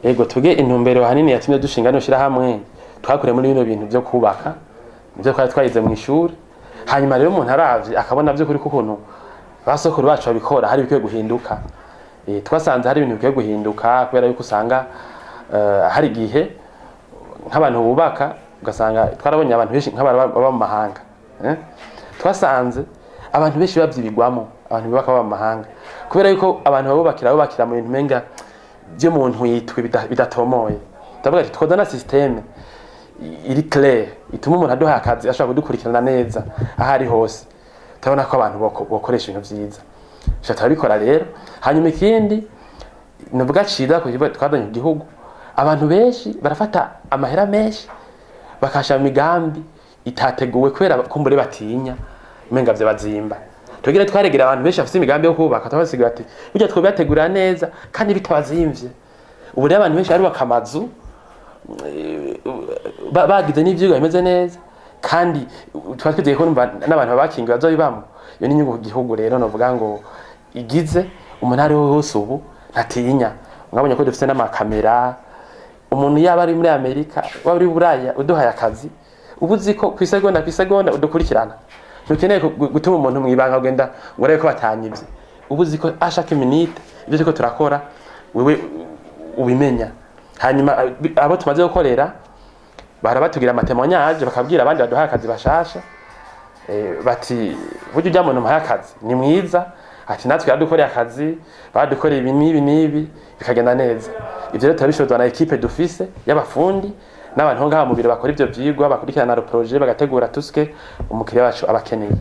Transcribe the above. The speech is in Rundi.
Ego tuge intumbero hanini yatumye dushinga no shira hamwe twakure muri bino bintu byo kubaka nivyo twari twayize mu ishuri hanyuma rero umuntu aravye akabona byo kuri kukuntu basokuru bacu babikora hari bikwiye guhinduka twasanze hari ibintu bikwiye guhinduka kubera yuko usanga hari gihe nk'abantu bubaka ugasanga twarabonye abantu benshi nk'abantu baba mu mahanga twasanze abantu benshi bavyibigwamo abantu bubaka baba mu mahanga kubera yuko abantu babubakira mu bintu menga byo muntu yitwe bidatomoye ndavuga ati twoza na systeme iri clair ituma umuntu aduha akazi ashaka kudukurikirana neza ahari hose tabona ko abantu bokoresha ibintu vyiza shatara bikora rero hanyuma ikindi navuga cida ko twazanye igihugu abantu benshi barafata amahera menshi bakasha migambi itateguwe kwera kumbure batinya menga vye bazimba tugire twaregera abantu benshi afite imigambi yo kubaka twabasiga ati burya twobategura neza kandi bitwazimvye ubu rero abantu benshi ari bakamazu bagize n'ivyigwa bimeze neza kandi twatwizeye ko n'abantu babakinga bazobibamo iyo n'inyungu ku gihugu rero novuga ngo igize umuntu ari hose ubu ntatinya mwabonye ko dufite n'amakamera umuntu yaba ari muri Amerika waba ari Buraya uduhaye akazi ubuzi ko kwisegonda udukurikirana nukeneye gutuma umuntu mwibanga ugenda ngo reko batanyivye ubuzi ko ashaka iminite ibyo ko turakora wewe ubimenya hanyuma abo tumaze gukorera barabatugira amatemonyage bakabwira abandi baduha akazi bashasha bati buryo ujya muntu mpaye akazi ni mwiza ati natwe yadukoreye akazi badukoreye ibi nibi bikagenda neza ivyo rero turabishozwa na equipe dufise y'abafundi n'abantu ngaha mu biro bakora ivyo vyigwa bakurikirana na projet bagategura tuske umukiriya wacu abakeneye